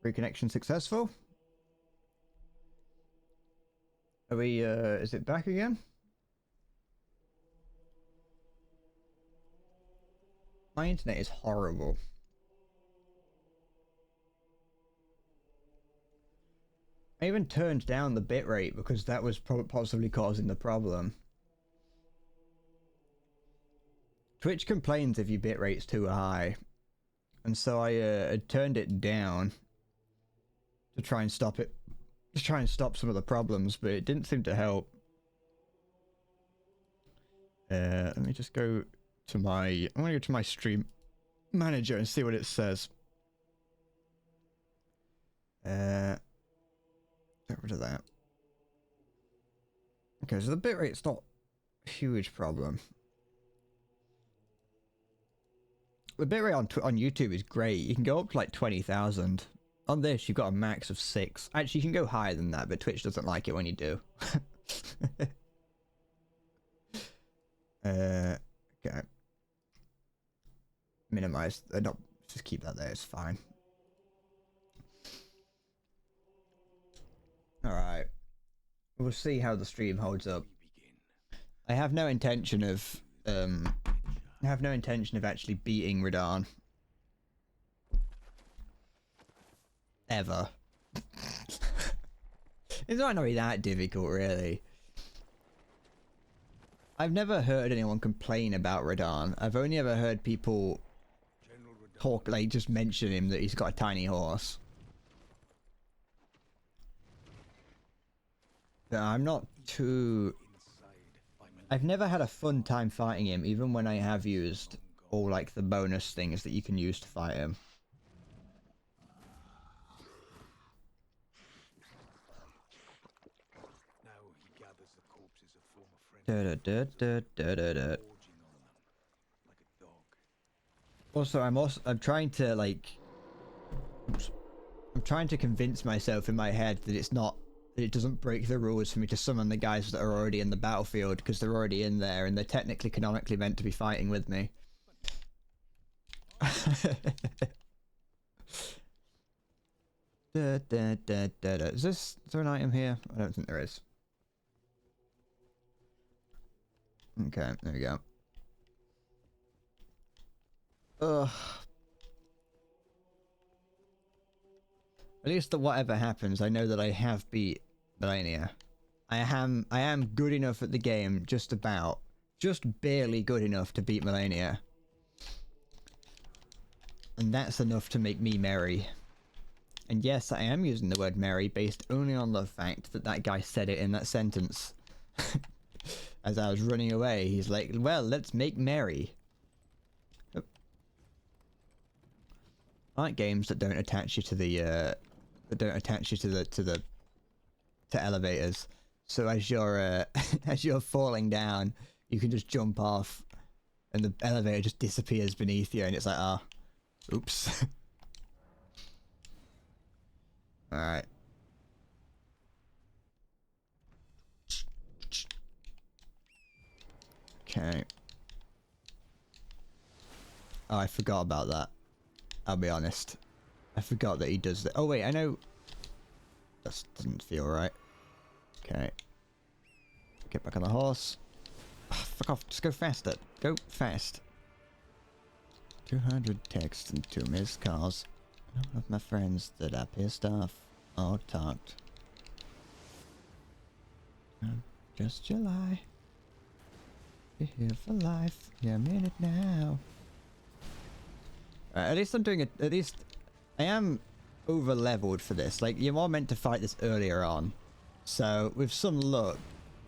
Reconnection successful. Are we, is it back again? My internet is horrible. I even turned down the bitrate because that was possibly causing the problem. Twitch complains if your bitrate's too high. And so I turned it down to try and stop it. To try and stop some of the problems, but it didn't seem to help. Let me just go to my... I'm gonna go to my stream manager and see what it says. Get rid of that. Okay, so the bitrate's not a huge problem. The bitrate on YouTube is great. You can go up to like 20,000. On this, you've got a max of 6. Actually, you can go higher than that, but Twitch doesn't like it when you do. Okay. Minimize. No, just keep that there. It's fine. Alright. We'll see how the stream holds up. I have no intention of actually beating Radahn. Ever. It's not really that difficult, really. I've never heard anyone complain about Radahn. I've only ever heard people talk, like, just mention him that he's got a tiny horse. But I'm not too... I've never had a fun time fighting him, even when I have used all, like, the bonus things that you can use to fight him. Also, I'm trying to, like, I'm trying to convince myself in my head that it's not, that it doesn't break the rules for me to summon the guys that are already in the battlefield, because they're already in there and they're technically canonically meant to be fighting with me. Is there an item here? I don't think there is. Okay, there we go. Ugh. At least that whatever happens, I know that I have beat Melania. I am good enough at the game, just about. Just barely good enough to beat Melania. And that's enough to make me merry. And yes, I am using the word merry based only on the fact that that guy said it in that sentence. As I was running away, he's like, well, let's make merry. Oh. I like games that don't attach you to the, to elevators. So as you're, as you're falling down, you can just jump off, and the elevator just disappears beneath you, and it's like, ah, oh, oops. Alright. Okay. Oh, I forgot about that. I'll be honest. I forgot that he does that. Oh wait, I know... That doesn't feel right. Okay. Get back on the horse. Oh, fuck off. Just go faster. Go fast. 200 texts and 2 missed calls. None of my friends that are pissed off or talked. Just July. You're here for life. You're in it now. At least I'm doing it. At least I am over leveled for this. Like, you're more meant to fight this earlier on. So, with some luck,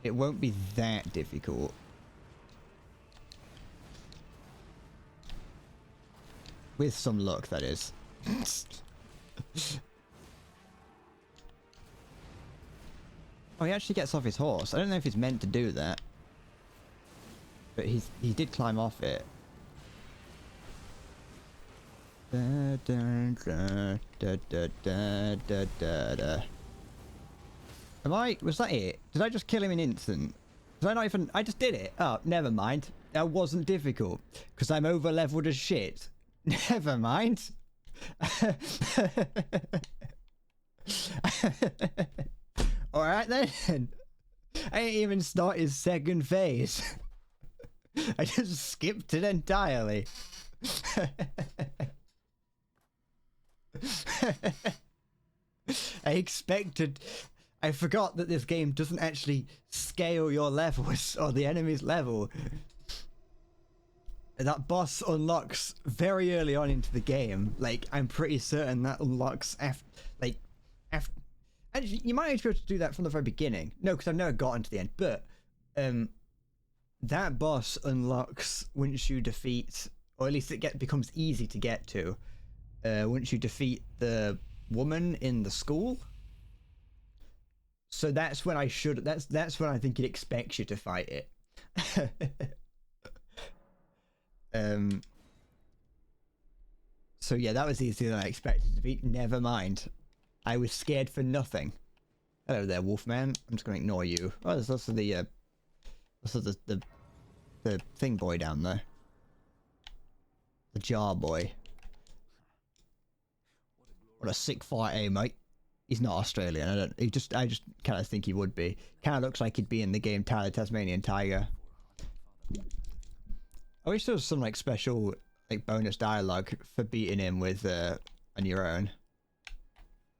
it won't be that difficult. With some luck, that is. Oh, he actually gets off his horse. I don't know if he's meant to do that. But he did climb off it. Da, da, da, da, da, da, da, da, da. Was that it? Did I just kill him in instant? Did I not even... I just did it. Oh, never mind. That wasn't difficult. Because I'm over leveled as shit. Never mind. Alright then. I ain't even started second phase. I just skipped it entirely. I forgot that this game doesn't actually scale your levels or the enemy's level. That boss unlocks very early on into the game. Like, I'm pretty certain that unlocks after. Actually, you might actually be able to do that from the very beginning. No, because I've never gotten to the end. But that boss unlocks once you defeat, or at least it becomes easy to get to. Once you defeat the woman in the school. So that's when that's when I think it expects you to fight it. So yeah, that was easier than I expected to be. Never mind. I was scared for nothing. Hello there, Wolfman. I'm just gonna ignore you. Oh, there's also the thing boy down there. The jar boy. What a sick fight, eh, mate? He's not Australian. I just kind of think he would be. Kind of looks like he'd be in the game Tyler Tasmanian Tiger. I wish there was some like special like bonus dialogue for beating him with on your own.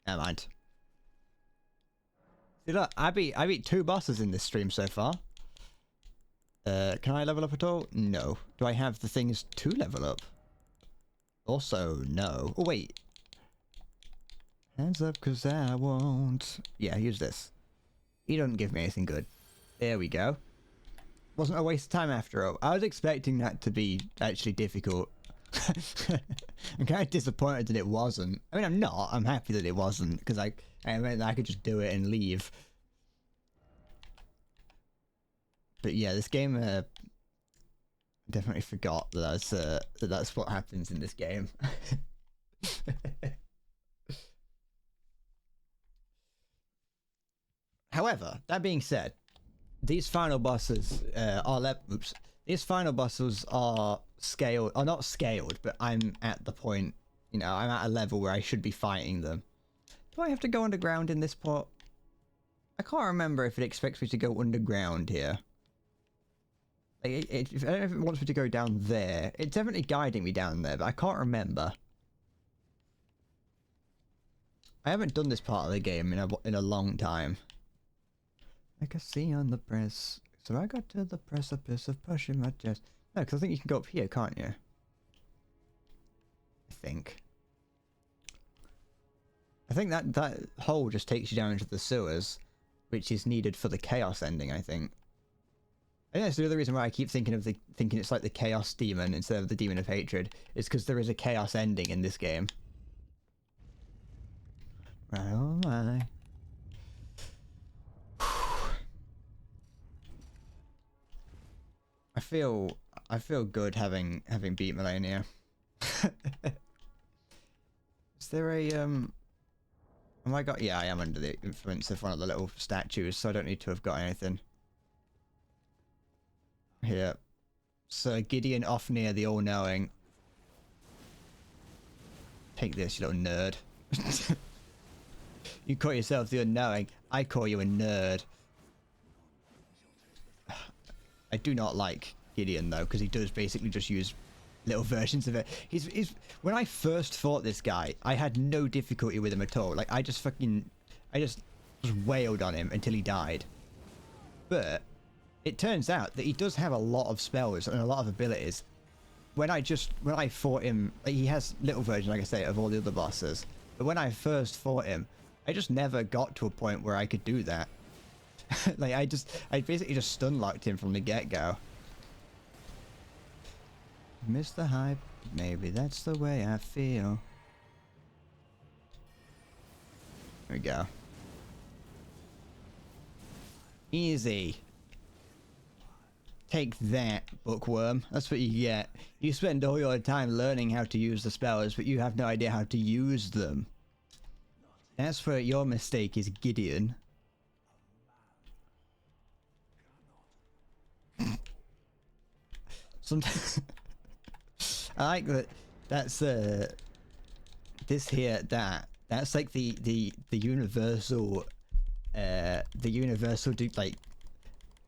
Never mind. See, look, I beat 2 bosses in this stream so far. Can I level up at all? No. Do I have the things to level up? Also, no. Oh wait. Hands up, cause I won't. Yeah, use this. He doesn't give me anything good. There we go. Wasn't a waste of time after all. I was expecting that to be actually difficult. I'm kind of disappointed that it wasn't. I mean, I'm not. I'm happy that it wasn't, because I mean, I could just do it and leave. But yeah, this game, definitely forgot that that's what happens in this game. However, that being said, these final bosses these final bosses are scaled, are not scaled, but I'm at the point, you know, I'm at a level where I should be fighting them. Do I have to go underground in this part? I can't remember if it expects me to go underground here. Like, I don't know if it wants me to go down there. It's definitely guiding me down there, but I can't remember. I haven't done this part of the game in a long time. I can see on the press. So I got to the precipice of pushing my chest. No, because I think you can go up here, can't you? I think that hole just takes you down into the sewers, which is needed for the chaos ending, I think. I think that's the other reason why I keep thinking it's like the chaos demon instead of the demon of hatred, is because there is a chaos ending in this game. Right, oh my. I feel good having beat Melania. Is there a oh my god, yeah, I am under the influence of one of the little statues, so I don't need to have got anything. Here. Sir Gideon Ofnir the All-Knowing. Take this, you little nerd. You call yourself the Unknowing, I call you a nerd. I do not like Gideon though, because he does basically just use little versions of it. He's when I first fought this guy, I had no difficulty with him at all. Like I just wailed on him until he died. But it turns out that he does have a lot of spells and a lot of abilities. When I fought him, like, he has little versions, like I say, of all the other bosses. But when I first fought him, I just never got to a point where I could do that. Like I basically just stun locked him from the get-go. Missed the hype. Maybe that's the way I feel. There we go. Easy. Take that, bookworm. That's what you get. You spend all your time learning how to use the spells, but you have no idea how to use them. That's where your mistake is, Gideon. Sometimes I like that. That's this here. That That's like the universal like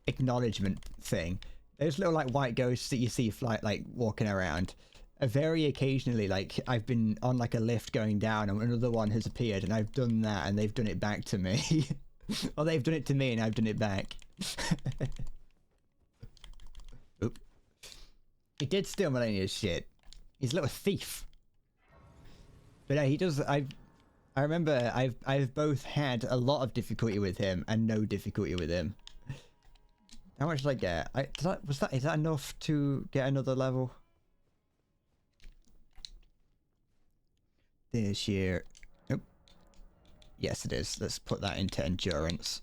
acknowledgement thing. Those little like white ghosts that you see fly like walking around. Very occasionally, like I've been on like a lift going down and another one has appeared and I've done that and they've done it back to me. Or they've done it to me and I've done it back. Oop. He did steal Millennia's shit. He's a little thief. But yeah, he does. I remember I've both had a lot of difficulty with him and no difficulty with him. How much did I get? Is that enough to get another level? This year. Nope. Yes, it is. Let's put that into endurance.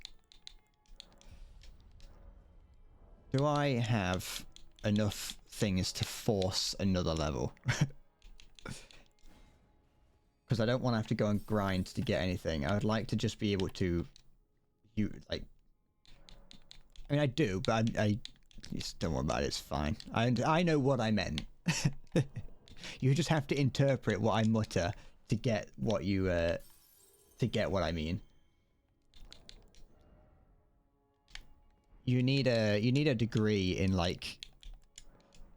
Do I have enough things to force another level? Because I don't want to have to go and grind to get anything. I would like to just be able to... I mean, I do, but I just don't worry about it. It's fine. I know what I meant. You just have to interpret what I mutter to get what you to get what I mean. You need a degree in like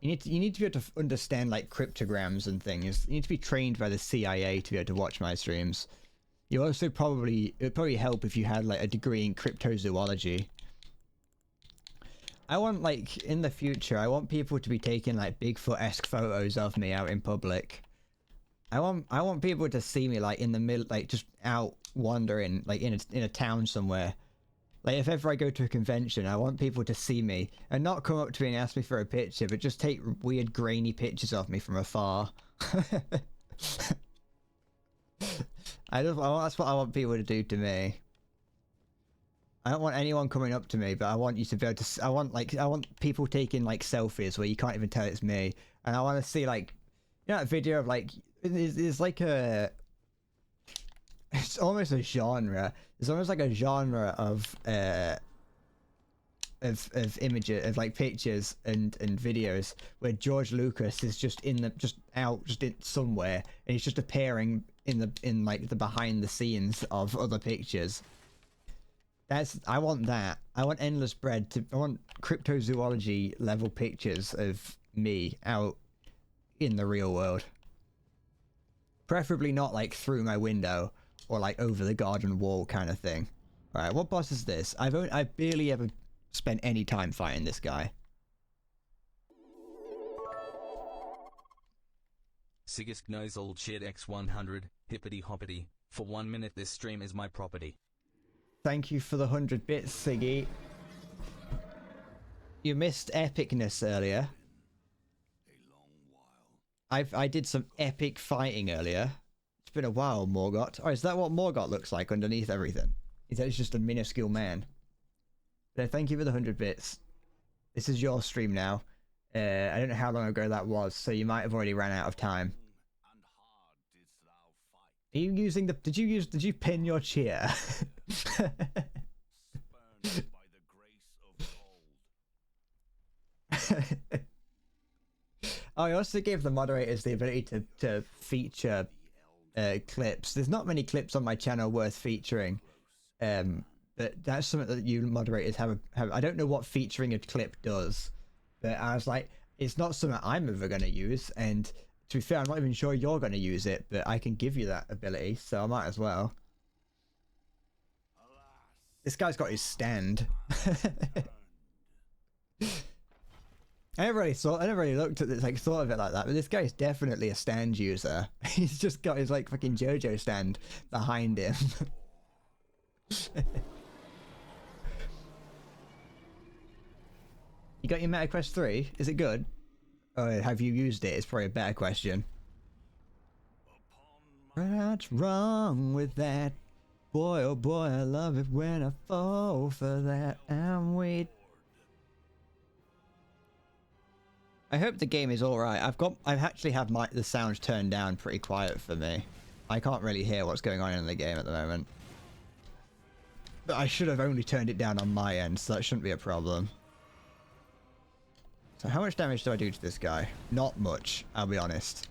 you need to be able to understand like cryptograms and things. You need to be trained by the CIA to be able to watch my streams. You also it would probably help if you had like a degree in cryptozoology. I want like in the future I want people to be taking like Bigfoot-esque photos of me out in public. I want people to see me like in the middle, like just out wandering, like in a town somewhere. Like if ever I go to a convention, I want people to see me and not come up to me and ask me for a picture, but just take weird grainy pictures of me from afar. That's what I want people to do to me. I don't want anyone coming up to me, but I want you to be able to. I want people taking like selfies where you can't even tell it's me, and I want to see like, you know, that video of like. It's like a... It's almost a genre. It's almost like a genre of images, of like pictures and videos where George Lucas is just somewhere and he's just appearing in like the behind the scenes of other pictures. I want that. I want Endless Bread to... I want cryptozoology level pictures of me out in the real world. Preferably not like through my window or like over the garden wall kind of thing. Alright, what boss is this? I've barely ever spent any time fighting this guy. Sigisk knows old shit X100, hippity hoppity. For 1 minute this stream is my property. Thank you for the 100 bits, Siggy. You missed epicness earlier. I did some epic fighting earlier. It's been a while, Morgott. Oh, is that what Morgott looks like underneath everything? Is that just a minuscule man? But thank you for the 100 bits. This is your stream now. I don't know how long ago that was, so you might have already ran out of time. Are you using the... Did you pin your cheer? Oh, I also gave the moderators the ability to feature clips. There's not many clips on my channel worth featuring, but that's something that you moderators have. I don't know what featuring a clip does, but I was like, it's not something I'm ever going to use, and to be fair, I'm not even sure you're going to use it, but I can give you that ability, so I might as well. This guy's got his stand. I never really looked at this, like, thought of it like that, but this guy's definitely a stand user. He's just got his, like, fucking JoJo stand behind him. You got your Meta Quest 3? Is it good? Or have you used it? It's probably a better question. What's wrong with that? Boy, oh boy, I love it when I fall for that. I'm waiting. I hope the game is alright. I've actually had the sound turned down pretty quiet for me. I can't really hear what's going on in the game at the moment. But I should have only turned it down on my end, so that shouldn't be a problem. So how much damage do I do to this guy? Not much, I'll be honest.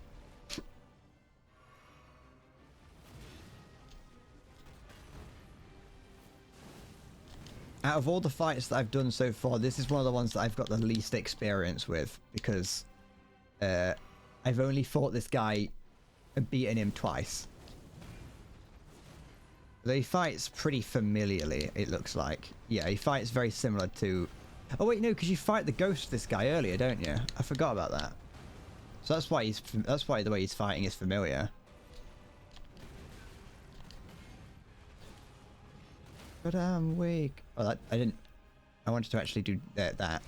Out of all the fights that I've done so far, this is one of the ones that I've got the least experience with, because I've only fought this guy and beaten him twice. Though he fights pretty familiarly, it looks like. Yeah, he fights very similar to... Oh wait, no, because you fight the ghost of this guy earlier, don't you? I forgot about that. So that's why the way he's fighting is familiar. But I'm weak. Oh, that, I didn't... I wanted to actually do that.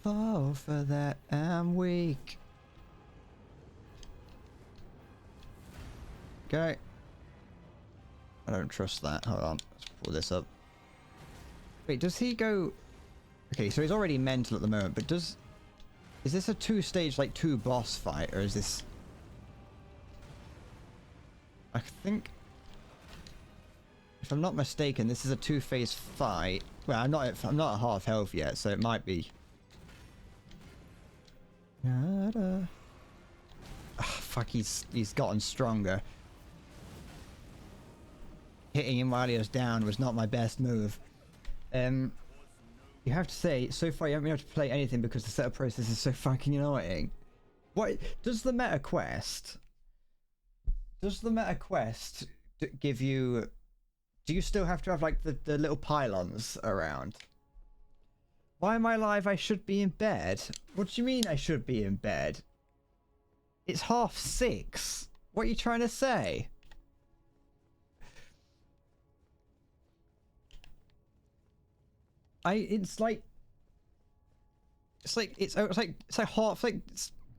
Fall for that, I'm weak. Okay. I don't trust that. Hold on. Let's pull this up. Wait, does he go... Okay, so he's already mental at the moment, but does... Is this a two-stage, like, two-boss fight, or is this... I think... If I'm not mistaken, this is a two-phase fight. Well, I'm not at half health yet, so it might be... Oh, fuck, he's gotten stronger. Hitting him while he was down was not my best move. You have to say, so far you haven't been able to play anything because the setup process is so fucking annoying. What does the meta quest? Does the meta quest give you? Do you still have to have like the little pylons around? Why am I live? I should be in bed. What do you mean I should be in bed? It's 6:30. What are you trying to say? It's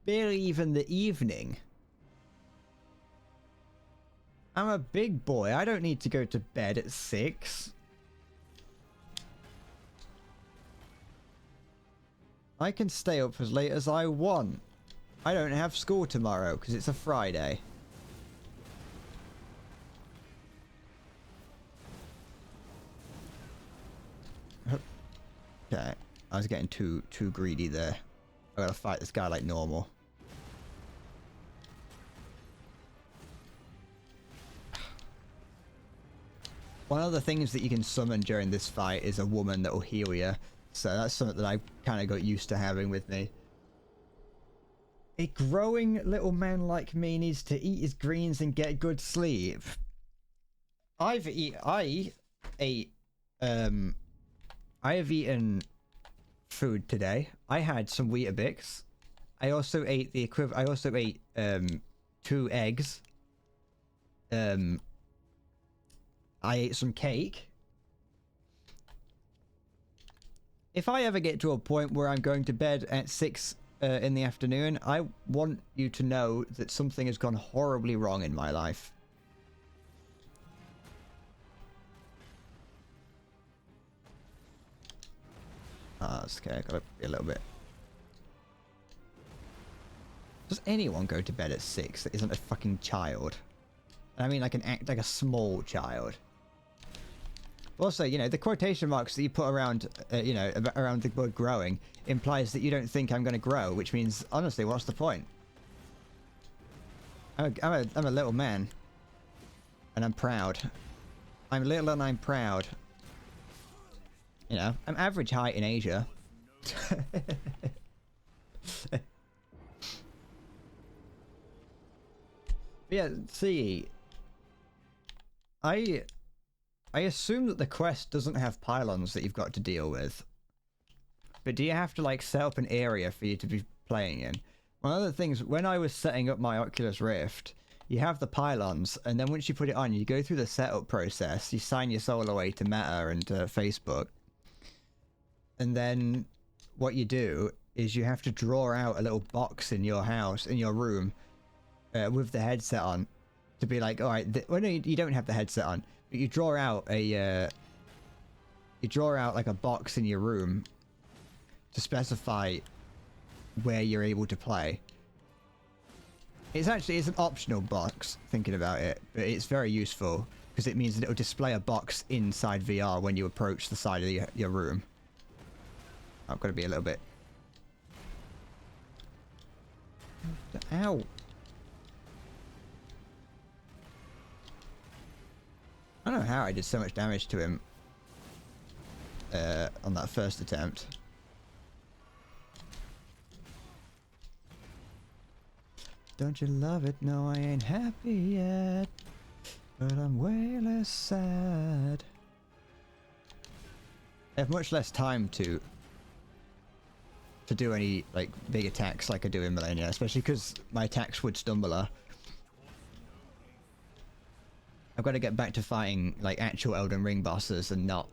barely even the evening. I'm a big boy. I don't need to go to bed at 6. I can stay up as late as I want. I don't have school tomorrow because it's a Friday. Okay, I was getting too greedy there. I gotta fight this guy like normal. One of the things that you can summon during this fight is a woman that will heal you. So that's something that I kind of got used to having with me. A growing little man like me needs to eat his greens and get good sleep. I have eaten food today. I had some Weetabix. I also ate the equivalent. I also ate 2 eggs. I ate some cake. If I ever get to a point where I'm going to bed at 6 in the afternoon, I want you to know that something has gone horribly wrong in my life. Ah, that's okay. I gotta be a little bit. Does anyone go to bed at 6 that isn't a fucking child? And I mean, I can act like a small child. Also, you know, the quotation marks that you put around, you know, around the word growing implies that you don't think I'm going to grow, which means, honestly, what's the point? I'm a little man. And I'm proud. I'm little and I'm proud. You know, I'm average height in Asia. Yeah, see, I assume that the quest doesn't have pylons that you've got to deal with. But do you have to like set up an area for you to be playing in? One of the things, when I was setting up my Oculus Rift, you have the pylons, and then once you put it on, you go through the setup process, you sign your soul away to Meta and Facebook. And then what you do is you have to draw out a little box in your house, in your room, with the headset on, to be like, all right, well, no, you don't have the headset on, but you draw out a, like a box in your room to specify where you're able to play. It's an optional box, thinking about it, but it's very useful because it means that it'll display a box inside VR when you approach the side of your room. I've got to be a little bit. Ow. I don't know know how I did so much damage to him on that first attempt. Don't you love it? No, I ain't happy yet, but I'm way less sad. I have much less time to do any like big attacks like I do in Millennia, especially because my attacks would stumble her. I've got to get back to fighting like actual Elden Ring bosses and not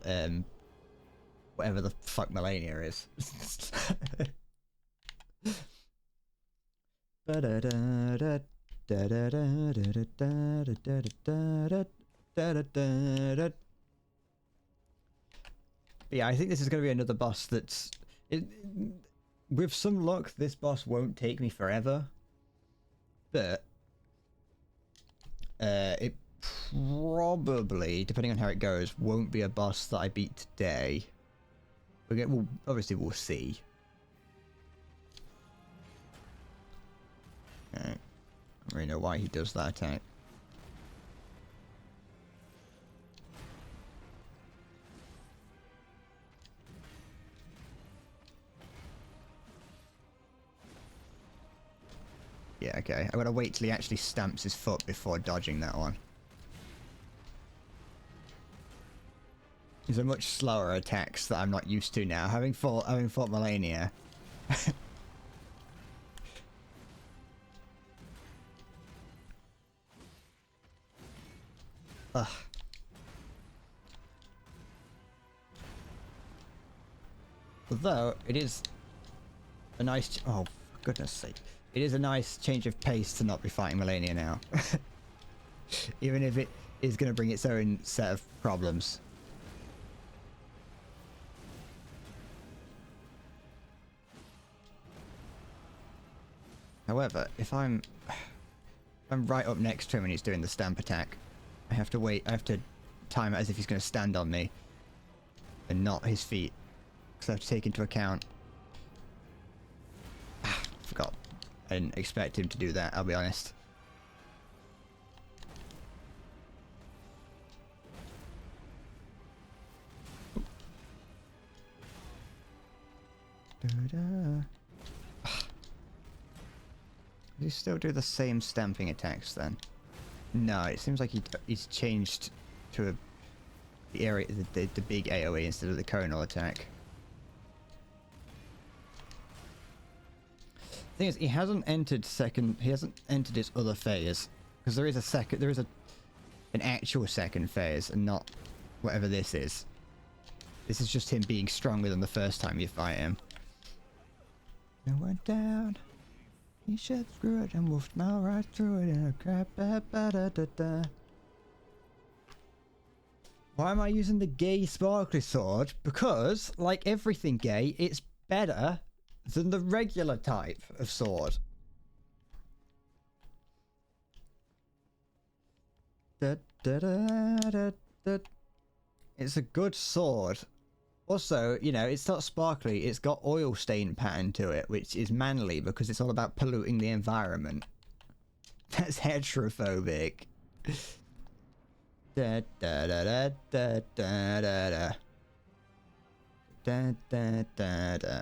whatever the fuck Millennia is. Yeah, I think this is going to be another boss that's... with some luck, this boss won't take me forever. But... it probably, depending on how it goes, won't be a boss that I beat today. Well, obviously we'll see. I don't really know why he does that attack. Yeah, okay. I'm gonna wait till he actually stamps his foot before dodging that one. These are much slower attacks that I'm not used to now. Having fought Millennia. Ugh. Although it is a nice... oh, for goodness sake. It is a nice change of pace to not be fighting Millennia now. Even if it is going to bring its own set of problems. However, if I'm right up next to him and he's doing the stamp attack, I have to wait, I have to time it as if he's going to stand on me and not his feet, because I have to take into account... forgot. I didn't expect him to do that, I'll be honest. Does he still do the same stamping attacks then? No, it seems like he's changed to the area, the big AoE instead of the conal attack. Thing is, he hasn't entered his other phase, because there is an actual second phase, and not whatever this is. This is just him being stronger than the first time you fight him. It went down. He shed through it and we'll smile right through it in a crap da da da da. Why am I using the gay sparkly sword? Because, like everything gay, it's better than the regular type of sword. Da, da, da, da, da. It's a good sword. Also, you know, it's not sparkly, it's got oil stain pattern to it, which is manly because it's all about polluting the environment. That's heterophobic. Da da da da da da da da. Da da da da.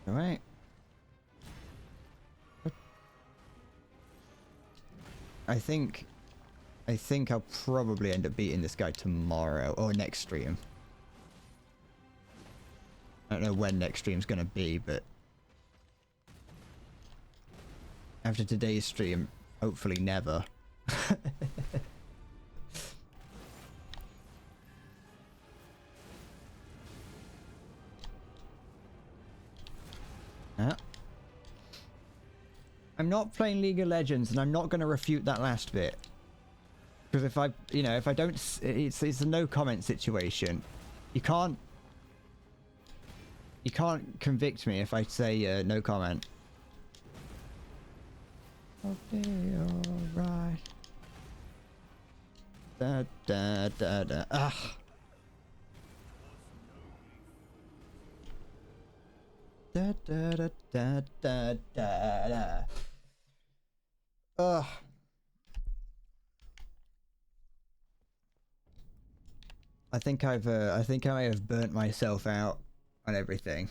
Alright. I think I'll probably end up beating this guy tomorrow or next stream. I don't know when next stream's gonna be, but after today's stream, hopefully never. I'm not playing League of Legends, and I'm not going to refute that last bit. Because if I don't, it's a no comment situation. You can't convict me if I say no comment. I'll be alright. Da da da da. Ah. Da da da da da da da. Ugh. I think I may have burnt myself out on everything.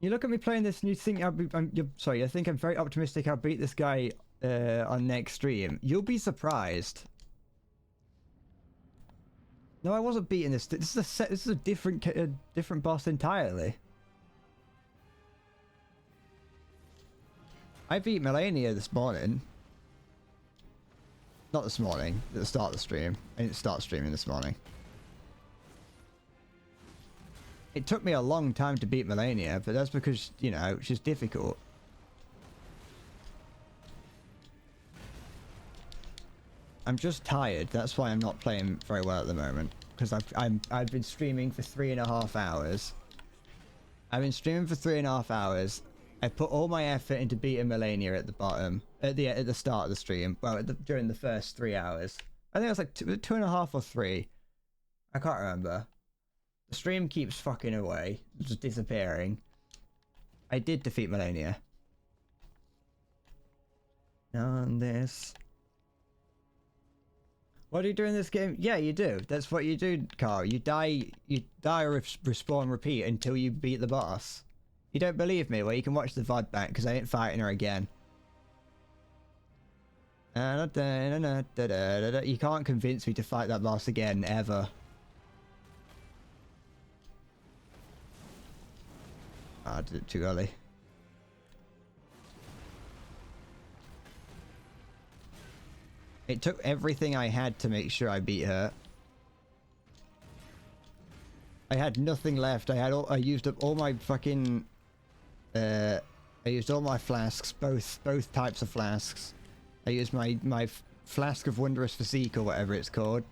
You look at me playing this and you think sorry, I think I'm very optimistic I'll beat this guy on next stream. You'll be surprised. No, I wasn't beating this. This is a different boss entirely. I beat Melania this morning. Not this morning, at the start of the stream. I didn't start streaming this morning. It took me a long time to beat Melania, but that's because, you know, she's difficult. I'm just tired. That's why I'm not playing very well at the moment. Because I've been streaming for 3.5 hours. I've been streaming for 3.5 hours. I put all my effort into beating Melania at the bottom, at the start of the stream. Well, during the first 3 hours. I think it was like 2.5 or 3. I can't remember. The stream keeps fucking away, just disappearing. I did defeat Melania. On this. What do you do in this game? Yeah, you do. That's what you do, Carl. You die, respawn, repeat until you beat the boss. You don't believe me? Well, you can watch the VOD back because I ain't fighting her again. You can't convince me to fight that boss again, ever. Oh, I did it too early. It took everything I had to make sure I beat her. I had nothing left. I used up all my fucking I used all my flasks, both types of flasks. I used my flask of wondrous physique or whatever it's called.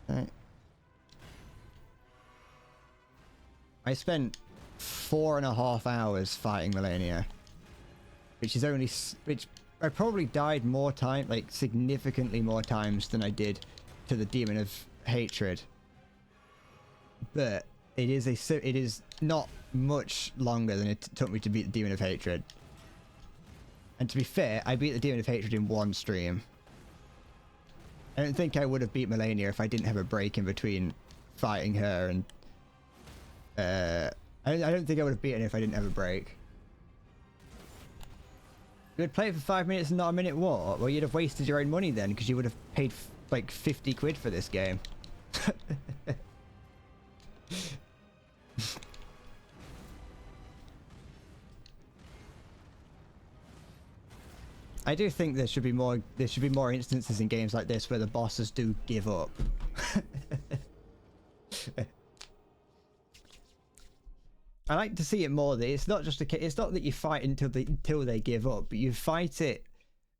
Right. I spent 4.5 hours fighting Melania, which I probably died more time, like significantly more times than I did to the Demon of Hatred. But it is not much longer than it took me to beat the Demon of Hatred. And to be fair, I beat the Demon of Hatred in one stream. I don't think I would have beat Melania if I didn't have a break in between fighting her and I don't think I would have beaten her if I didn't have a break. You would play it for 5 minutes and not a minute what? Well, you'd have wasted your own money then, because you would have paid like 50 quid for this game. I do think there should be more instances in games like this where the bosses do give up. I like to see it more that it's not just it's not that you fight until they give up, but you fight it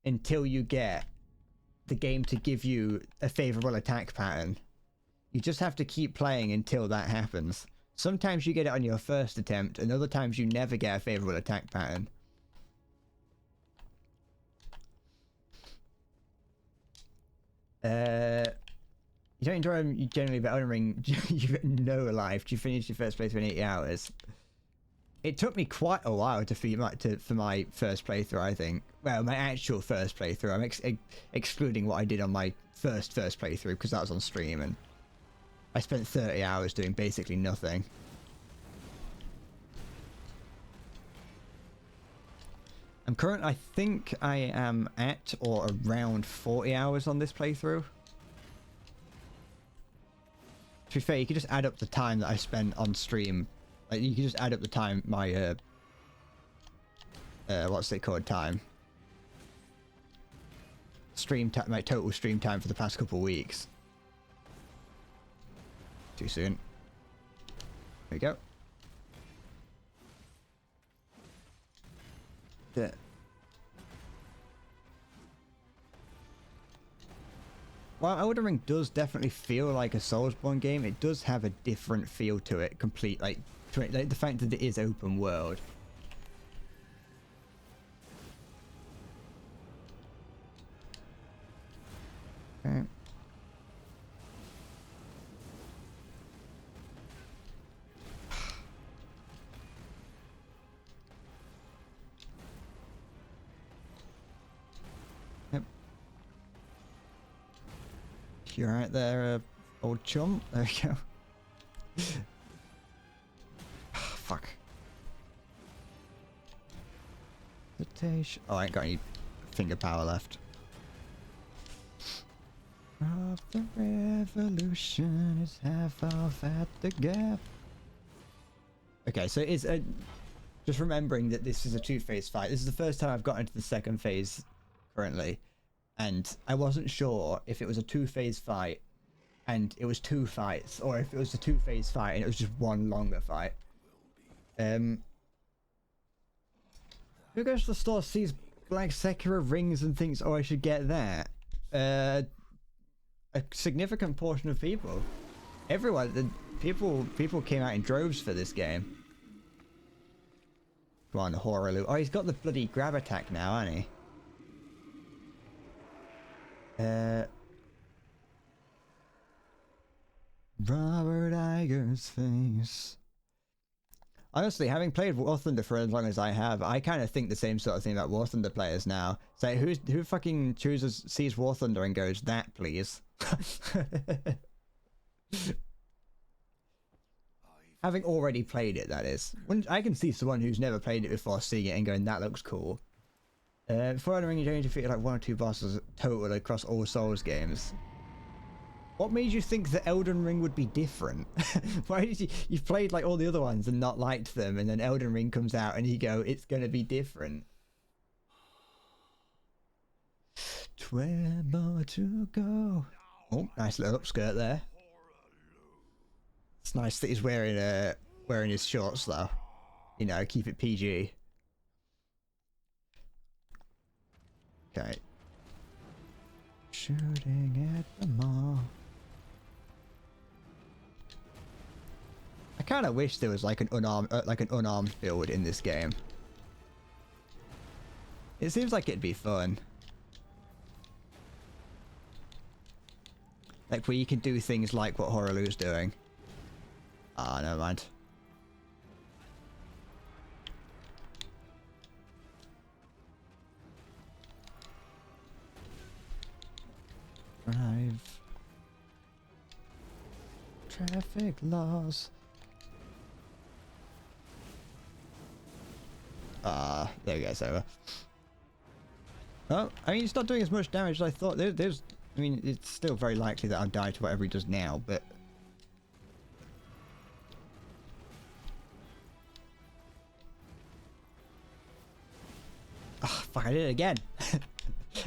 until you get the game to give you a favorable attack pattern. You just have to keep playing until that happens. Sometimes you get it on your first attempt, and other times you never get a favorable attack pattern. You don't enjoy them generally, but Elden Ring, you know life. You finished your first playthrough in 80 hours. It took me quite a while for my first playthrough, I think. Well, my actual first playthrough. I'm excluding what I did on my first playthrough, because that was on stream, and I spent 30 hours doing basically nothing. I think I am at or around 40 hours on this playthrough. To be fair, you could just add up the time that I spent on stream. Like, you could just add up the time, my, what's it called, time? My total stream time for the past couple of weeks. Too soon. There we go. while Elden Ring does definitely feel like a Soulsborne game, it does have a different feel to it. Complete, like the fact that it is open world. Okay. Yep. You're right there, old chum. There we go. Fuck. Oh, I ain't got any finger power left. Of the revolution is half off at the gap. Okay, so it's just remembering that this is a two-phase fight. This is the first time I've got into the second phase currently, and I wasn't sure if it was a two-phase fight and it was two fights, or if it was a two-phase fight and it was just one longer fight. Who goes to the store, sees black Sekiro rings and thinks, oh, I should get that? A significant portion of people. Everyone, people came out in droves for this game. Come on, horror loot. Oh, he's got the bloody grab attack now, hasn't he? Robert Iger's face. Honestly, having played War Thunder for as long as I have, I kind of think the same sort of thing about War Thunder players now. So who fucking sees War Thunder and goes, that please? Having already played it, that is. I can see someone who's never played it before seeing it and going, that looks cool. Before Elden Ring, you only defeated like 1 or 2 bosses total across all Souls games. What made you think that Elden Ring would be different? Why did you've played like all the other ones and not liked them, and then Elden Ring comes out and you go, it's gonna be different. 12 more to go. Oh, nice little upskirt there. It's nice that he's wearing his shorts though. You know, keep it PG. Okay. Shooting at the mall. I kind of wish there was like an unarmed build in this game. It seems like it'd be fun. Like where you can do things like what Horaloo's doing. Ah, never mind. Drive. Traffic laws. There we go, it's over. Oh, I mean, it's not doing as much damage as I thought. I mean, it's still very likely that I'll die to whatever he does now, but... Oh, fuck, I did it again.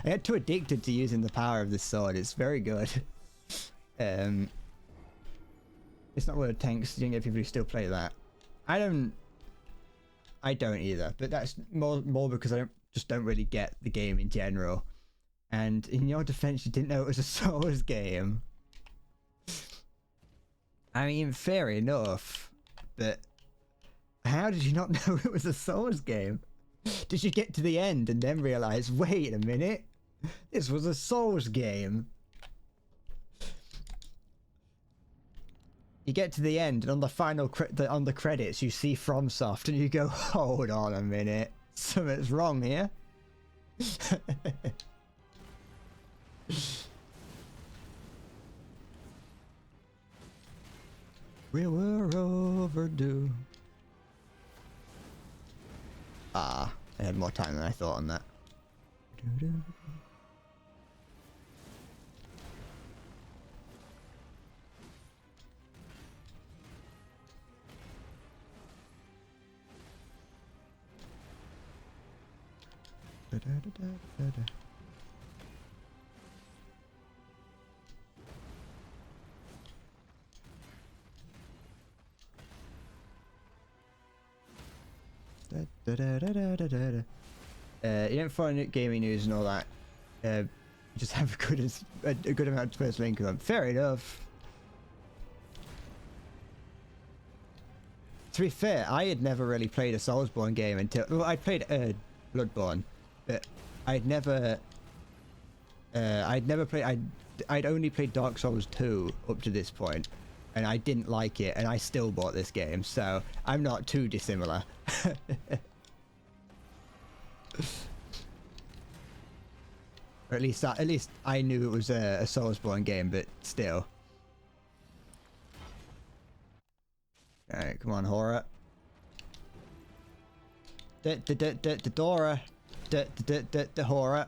I got too addicted to using the power of this sword. It's very good. It's not World of Tanks. You don't get people who still play that. I don't either, but that's more because I just don't really get the game in general. And in your defense, you didn't know it was a Souls game. I mean, fair enough, but how did you not know it was a Souls game? Did you get to the end and then realize, wait a minute, this was a Souls game? You get to the end, and on the final on the credits, you see FromSoft, and you go, "Hold on a minute, something's wrong here." We were overdue. Ah, I had more time than I thought on that. You don't find gaming news and all that. You just have a good amount of personal income. Fair enough. To be fair, I had never really played a Soulsborne game until... Well, I'd played Bloodborne, but I'd never played... I'd only played Dark Souls 2 up to this point, and I didn't like it, and I still bought this game, so I'm not too dissimilar. Or at least I knew it was a Soulsborne game, but still. Alright, come on, horror. The Dora. The horror.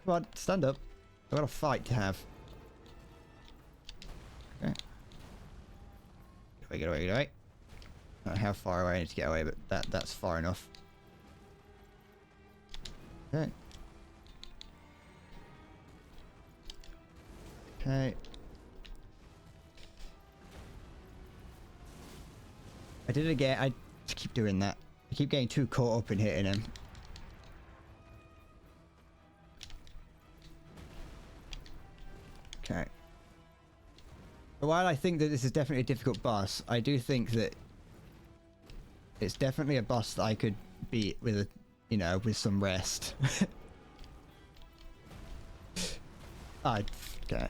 Come on, stand up. I've got a fight to have. Okay. Get away. I don't know how far away I need to get away, but that's far enough. Okay. Okay. I did it again. I just keep doing that. I keep getting too caught up in hitting him. Okay. But while I think that this is definitely a difficult boss, I do think that it's definitely a boss that I could beat with a, you know, with some rest. Okay.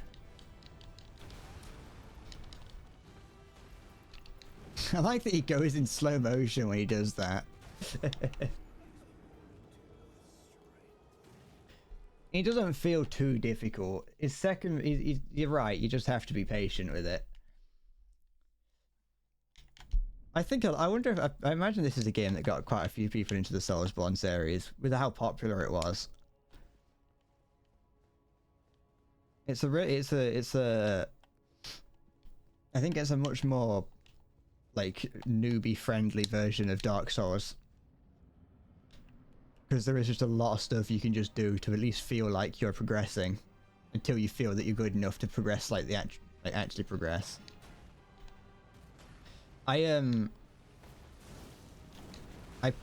I like that he goes in slow motion when he does that. He doesn't feel too difficult. His second, you're right, you just have to be patient with it. I wonder if, I imagine this is a game that got quite a few people into the Soulsborne series with how popular it was. I think it's a much more like newbie friendly version of Dark Souls, because there is just a lot of stuff you can just do to at least feel like you're progressing until you feel that you're good enough to progress, like actually progress. I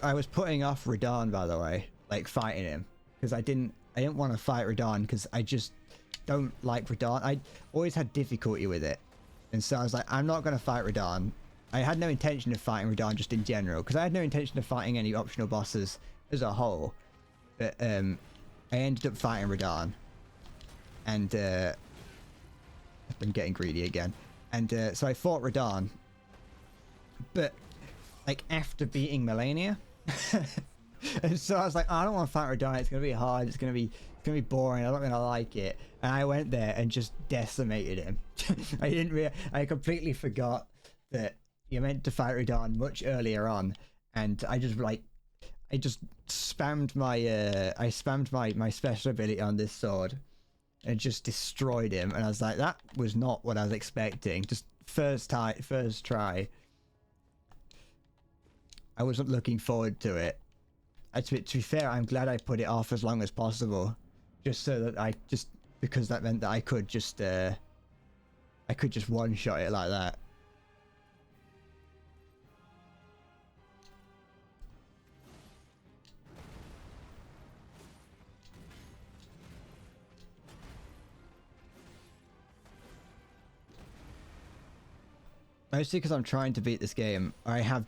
was putting off Radahn, by the way, like fighting him, because I didn't want to fight Radahn because I just don't like Radahn. I always had difficulty with it, and so I was like, I'm not going to fight Radahn. I had no intention of fighting Radahn just in general, because I had no intention of fighting any optional bosses as a whole. But I ended up fighting Radahn, and I've been getting greedy again. And so I fought Radahn, but like after beating Melania, and so I was like, oh, I don't want to fight Radahn. It's gonna be hard. It's gonna be boring. I'm not gonna like it. And I went there and just decimated him. I completely forgot that you're meant to fight Radahn much earlier on, and I just spammed my special ability on this sword and just destroyed him. And I was like, that was not what I was expecting. Just first try. I wasn't looking forward to it. To be fair, I'm glad I put it off as long as possible, just so that because that meant that I could just one-shot it like that. Mostly because I'm trying to beat this game. I have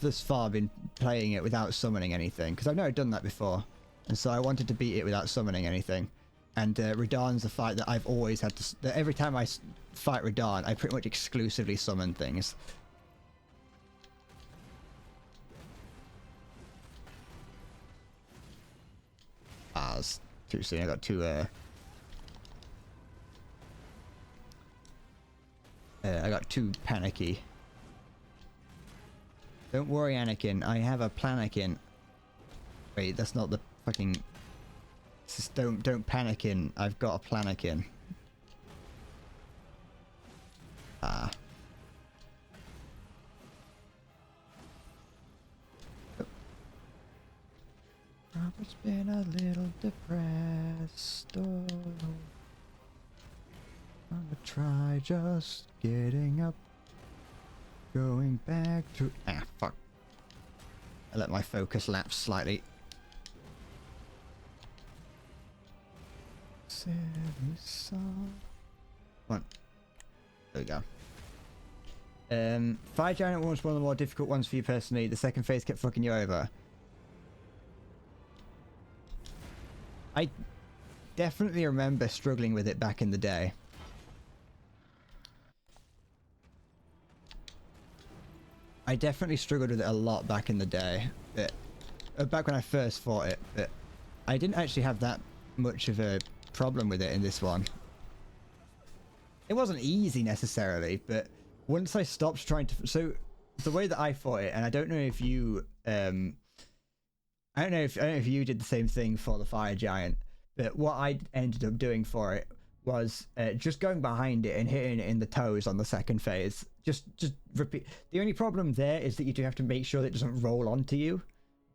thus far been playing it without summoning anything, because I've never done that before, and so I wanted to beat it without summoning anything. And Radahn's a fight that I've always had to... Every time I fight Radahn, I pretty much exclusively summon things. Ah, it's too soon. I got too... I got too panicky. Don't worry, Anakin. I have a planakin. Wait, that's not the fucking... Just don't panic-in. I've got a planakin. Ah. Robert's been a little depressed. Oh. I'm gonna try just getting up. Going back to... Ah, fuck. I let my focus lapse slightly. Come on. There we go. Fire Giant was one of the more difficult ones for you personally. The second phase kept fucking you over. I definitely remember struggling with it back in the day. I definitely struggled with it a lot back in the day. But, back when I first fought it. But I didn't actually have that much of a problem with it in this one. It wasn't easy necessarily, but once I stopped trying to... So, the way that I fought it, and I don't know if you... I don't know if you did the same thing for the Fire Giant, but what I ended up doing for it was just going behind it and hitting it in the toes on the second phase. Just repeat. The only problem there is that you do have to make sure that it doesn't roll onto you.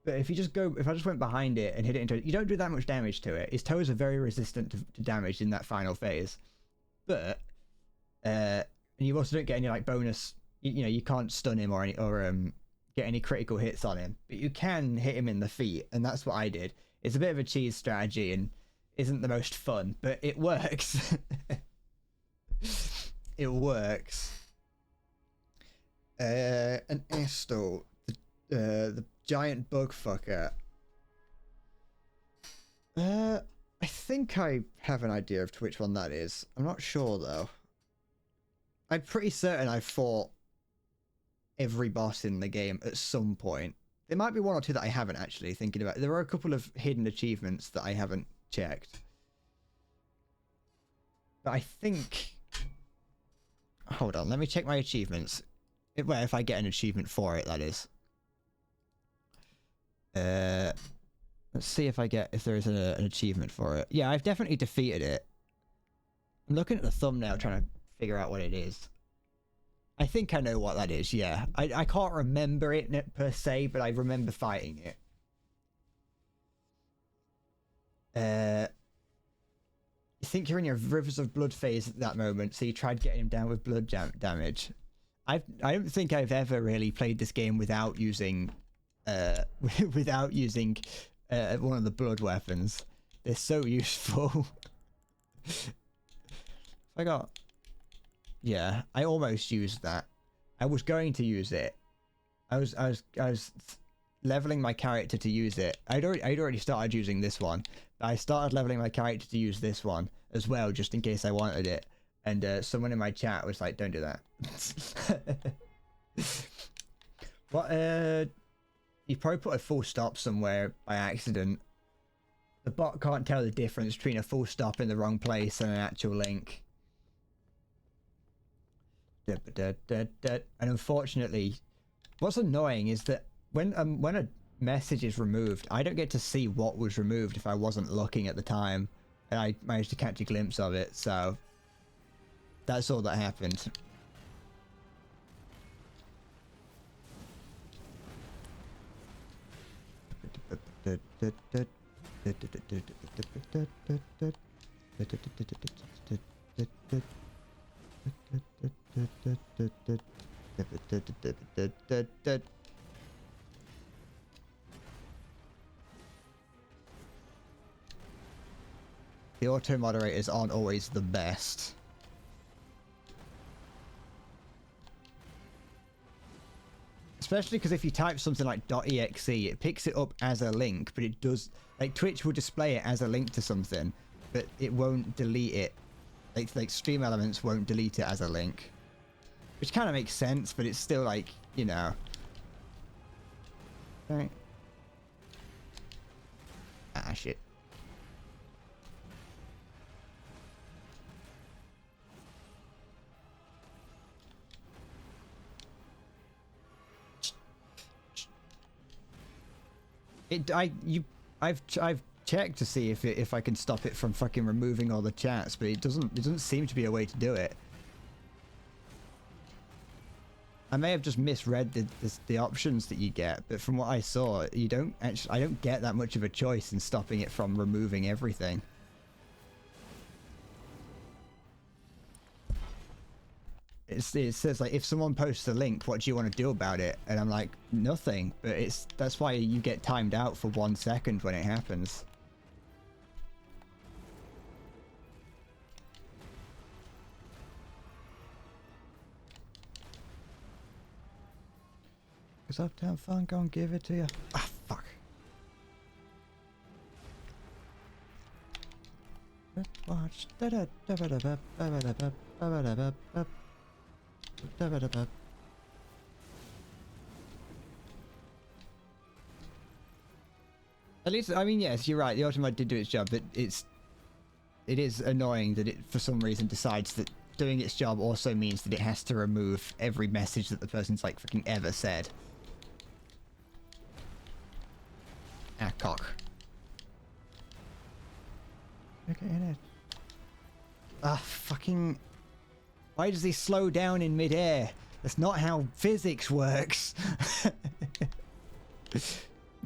But if I just went behind it and hit it into it, you don't do that much damage to it. His toes are very resistant to damage in that final phase. But, and you also don't get any like bonus, you know, you can't stun him or get any critical hits on him. But you can hit him in the feet, and that's what I did. It's a bit of a cheese strategy and isn't the most fun, but it works. It works. An Estel, the giant bug fucker. I think I have an idea of which one that is. I'm not sure though. I'm pretty certain I've fought every boss in the game at some point. There might be one or two that I haven't actually, thinking about it. There are a couple of hidden achievements that I haven't checked. But I think... Hold on, let me check my achievements. Well, if I get an achievement for it, that is. Let's see if there is an achievement for it. Yeah, I've definitely defeated it. I'm looking at the thumbnail trying to figure out what it is. I think I know what that is, yeah. I can't remember it per se, but I remember fighting it. You think you're in your Rivers of Blood phase at that moment, so you tried getting him down with blood damage. I don't think I've ever really played this game without using one of the blood weapons. They're so useful. Yeah, I almost used that. I was going to use it. I was leveling my character to use it. I'd already started using this one. I started leveling my character to use this one as well, just in case I wanted it. And someone in my chat was like, "Don't do that." What? You probably put a full stop somewhere by accident. The bot can't tell the difference between a full stop in the wrong place and an actual link. And unfortunately, what's annoying is that when a message is removed, I don't get to see what was removed if I wasn't looking at the time, and I managed to catch a glimpse of it, so that's all that happened. The auto moderators aren't always the best. Especially because if you type something like .exe, it picks it up as a link, but it does... Like, Twitch will display it as a link to something, but it won't delete it. Like Stream Elements won't delete it as a link. Which kind of makes sense, but it's still like, you know... Right. Ah, shit. I've checked to see if I can stop it from fucking removing all the chats, but it doesn't seem to be a way to do it. I may have just misread the options that you get, but from what I saw, I don't get that much of a choice in stopping it from removing everything. It says like, if someone posts a link, what do you want to do about it? And I'm like, nothing. But that's why you get timed out for 1 second when it happens. Cause Uptown Funk gonna give it to you. Ah, fuck. Let's watch. At least, I mean, yes, you're right. The Ultimate did do its job, but it is annoying that it, for some reason, decides that doing its job also means that it has to remove every message that the person's like fucking ever said. Ah, cock. Look at it. Ah, fucking. Why does he slow down in midair? That's not how physics works.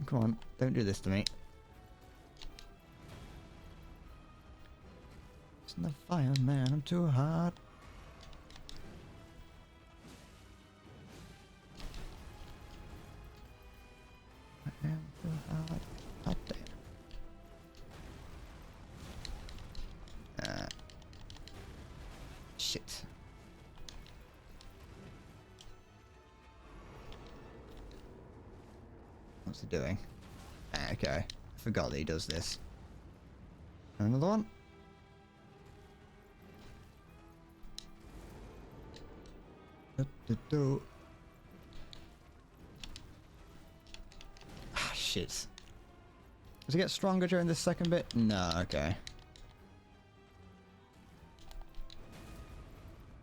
Come on, don't do this to me. It's the fireman, I'm too hot. I am too hot. Hot damn. Shit. What's he doing? Ah, okay. I forgot that he does this. Another one? Ah, shit. Does it get stronger during this second bit? No, okay.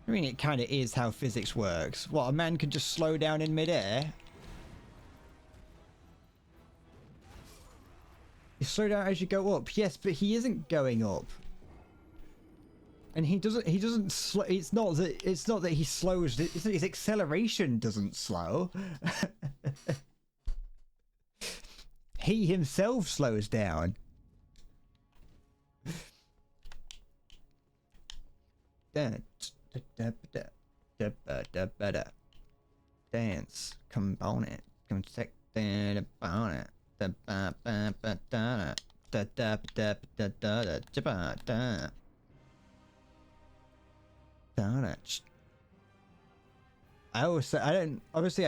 I mean, it kind of is how physics works. What, a man can just slow down in midair? You slow down as you go up. Yes, but he isn't going up. And he doesn't it's not that he slows, it's that his acceleration doesn't slow. He himself slows down. Dance, come on it, come check that on it. I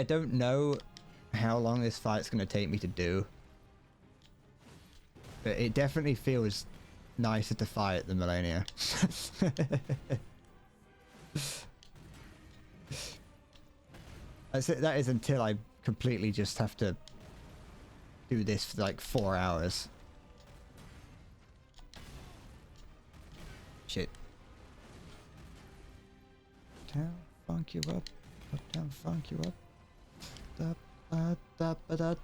don't know how long this fight's gonna take me to do, but it definitely feels nicer to fight than Millennia. That is until I completely just have to do this for like 4 hours. Shit. Uptown funk you up. Uptown funk you up. Da, ba, da, ba, da.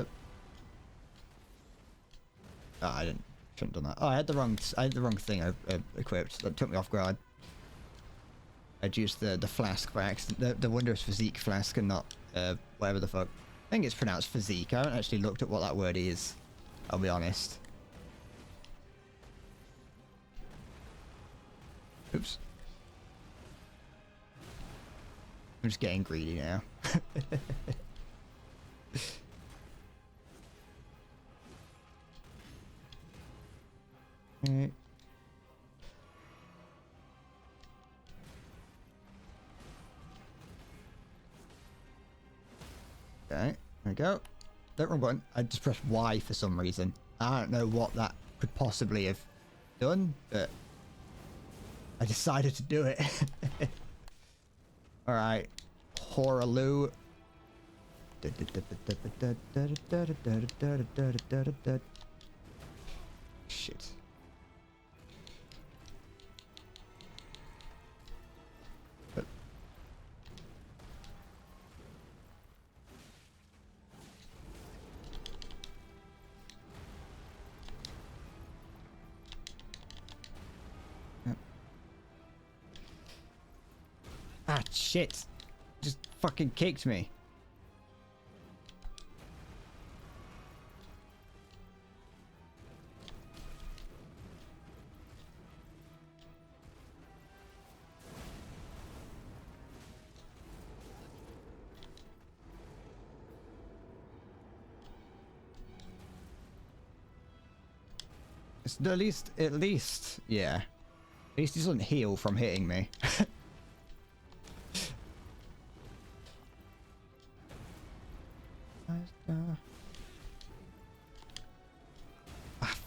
Oh, I shouldn't have done that. Oh, I had the wrong thing equipped. That took me off guard. I'd used the flask by accident, the wondrous physique flask, and not whatever the fuck. I think it's pronounced physique. I haven't actually looked at what that word is. I'll be honest. Oops. I'm just getting greedy now. Alright. Okay, there we go. That wrong button. I just pressed Y for some reason. I don't know what that could possibly have done, but I decided to do it. Alright. Horaloo. Shit. Ah, shit. Just fucking kicked me. It's at least, yeah. At least he doesn't heal from hitting me.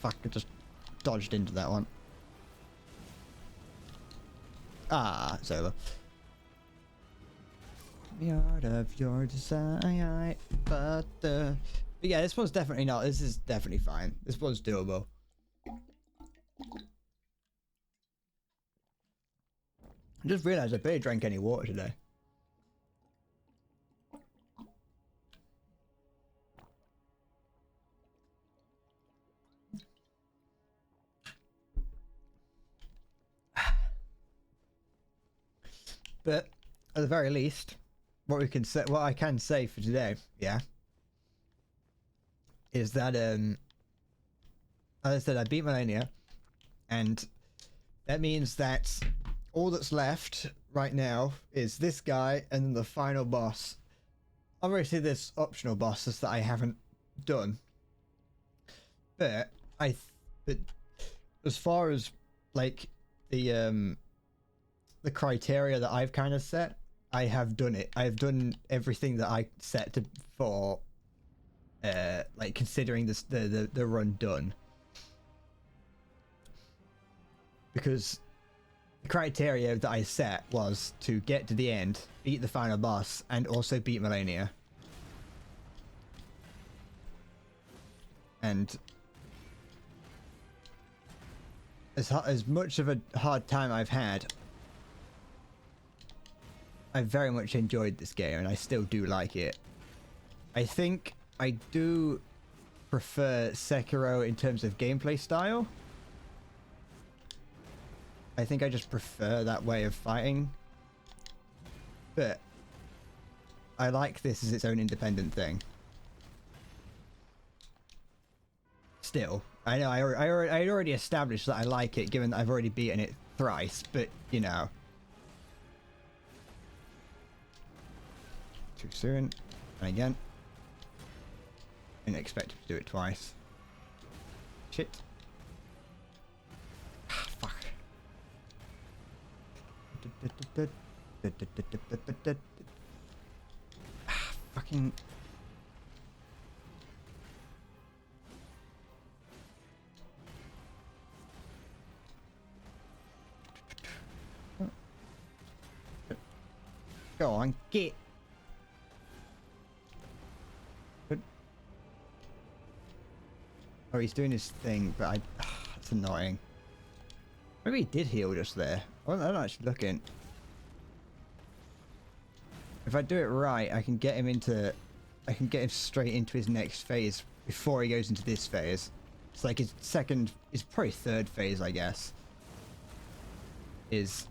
fuck, I just dodged into that one. Ah, it's over. The art of your design, but yeah, this one's definitely not. This is definitely fine. This one's doable. I just realized I barely drank any water today. But at the very least, what I can say for today, yeah, is that as I said, I beat Melania, and that means that all that's left right now is this guy and then the final boss. Obviously, there's optional bosses that I haven't done, but but as far as like the criteria that I've kind of set, I have done it. I've done everything that I set to for like considering this the run done, because the criteria that I set was to get to the end, beat the final boss, and also beat Melania. And as much of a hard time I've had, I very much enjoyed this game, and I still do like it. I think I do prefer Sekiro in terms of gameplay style. I think I just prefer that way of fighting. But I like this as its own independent thing. Still, I know I already established that I like it, given that I've already beaten it thrice, but, you know. Too soon. And again. Didn't expect him to do it twice. Shit. Ah, fuck. Ah, fucking... Go on, get. Good. Oh, he's doing his thing, but that's annoying. Maybe he did heal just there. I'm not actually looking. If I do it right, I can get him straight into his next phase before he goes into this phase. It's like his probably third phase, I guess. Is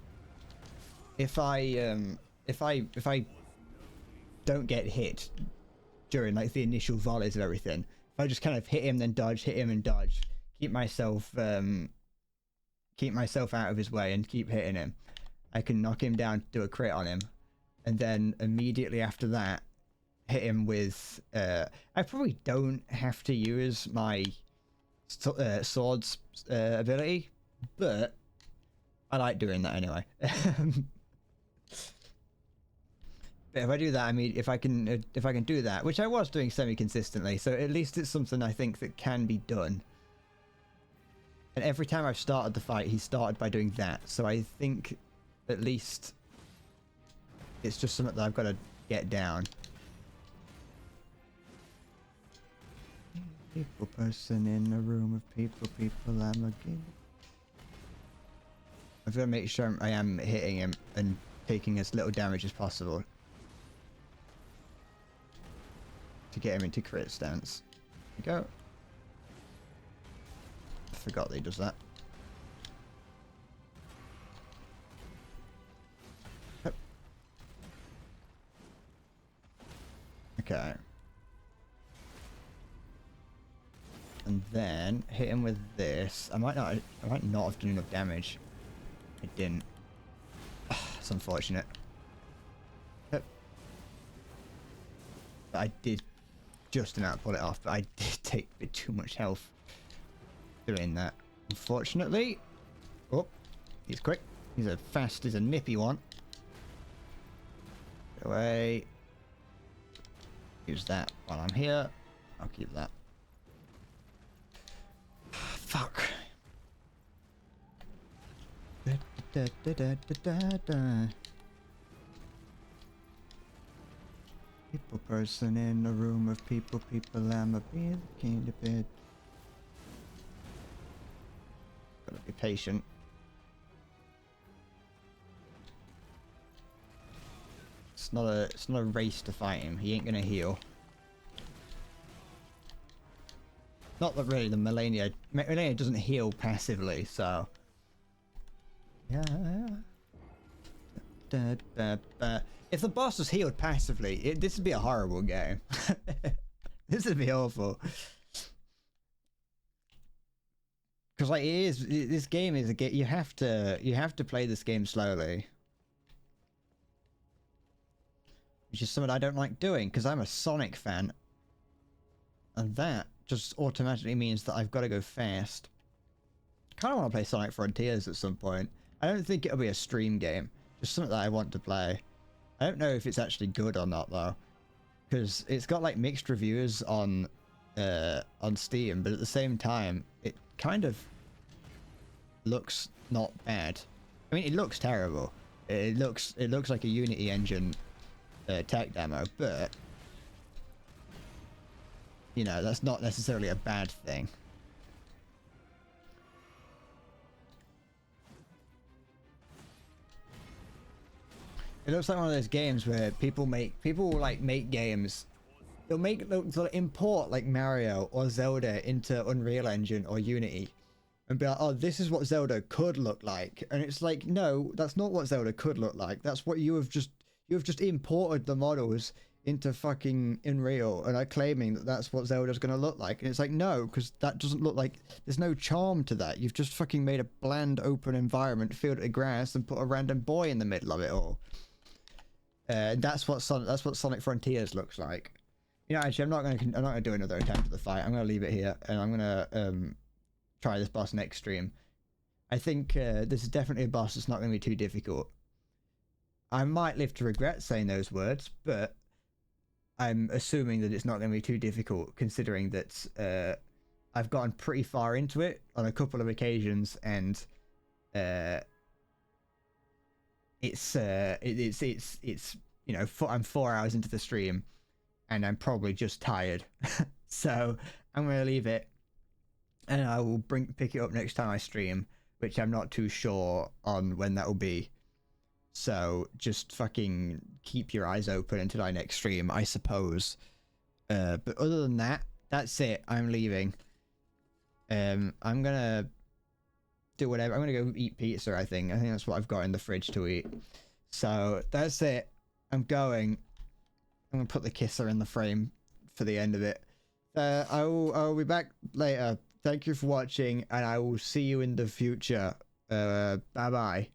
if I don't get hit during like the initial volleys of everything, if I just kind of hit him then dodge, hit him and dodge, keep myself out of his way and keep hitting him, I can knock him down, do a crit on him, and then immediately after that hit him with I probably don't have to use my swords ability, but I like doing that anyway. But if I do that, I mean, if I can do that, which I was doing semi-consistently, so at least it's something I think that can be done. And every time I've started the fight, he started by doing that, so I think at least it's just something that I've got to get down. People person in a room of people, I'm a game. I've got to make sure I am hitting him and taking as little damage as possible to get him into crit stance. There we go. I forgot that he does that. Yep. Okay. And then hit him with this. I might not have done enough damage. I didn't. It's unfortunate. Yep. But I did just about pull it off, but I did take a bit too much health doing that. Unfortunately. Oh, he's quick. He's a nippy one. Get away. Use that while I'm here. I'll keep that. Fuck. Da, da, da, da, da, da, da. People person in a room of people, I'm a be the king of bed. Gotta be patient. It's not a race to fight him. He ain't gonna heal. Not that really the Melania doesn't heal passively, so yeah. Da, da, da. If the boss was healed passively, this would be a horrible game. This would be awful. Because like this game is a game. You have to play this game slowly, which is something I don't like doing because I'm a Sonic fan, and that just automatically means that I've got to go fast. Kind of want to play Sonic Frontiers at some point. I don't think it'll be a stream game. Just something that I want to play. I don't know if it's actually good or not though, because it's got like mixed reviews on Steam, but at the same time, it kind of looks not bad. I mean, it looks terrible. It looks like a Unity engine tech demo, but you know that's not necessarily a bad thing. It looks like one of those games where people make games. They'll import like Mario or Zelda into Unreal Engine or Unity, and be like, oh, this is what Zelda could look like, and it's like, no, that's not what Zelda could look like. That's what you have just imported the models into fucking Unreal and are claiming that that's what Zelda's gonna look like, and it's like, no, because that doesn't look like. There's no charm to that. You've just fucking made a bland open environment filled with grass and put a random boy in the middle of it all. That's what Sonic Frontiers looks like. You know, actually, I'm not gonna do another attempt at the fight. I'm gonna leave it here, and I'm gonna try this boss next stream. I think this is definitely a boss that's not gonna be too difficult. I might live to regret saying those words, but I'm assuming that it's not gonna be too difficult, considering that I've gotten pretty far into it on a couple of occasions, and it's you know, I'm 4 hours into the stream and I'm probably just tired. So I'm gonna leave it, and I will pick it up next time I stream, which I'm not too sure on when that will be. So just fucking keep your eyes open until I next stream, I suppose. But other than that, that's it. I'm leaving. I'm gonna do whatever. I'm gonna go eat pizza. I think that's what I've got in the fridge to eat. So that's it. I'm going. I'm gonna put the kisser in the frame for the end of it. I will be back later. Thank you for watching, and I will see you in the future. Bye bye.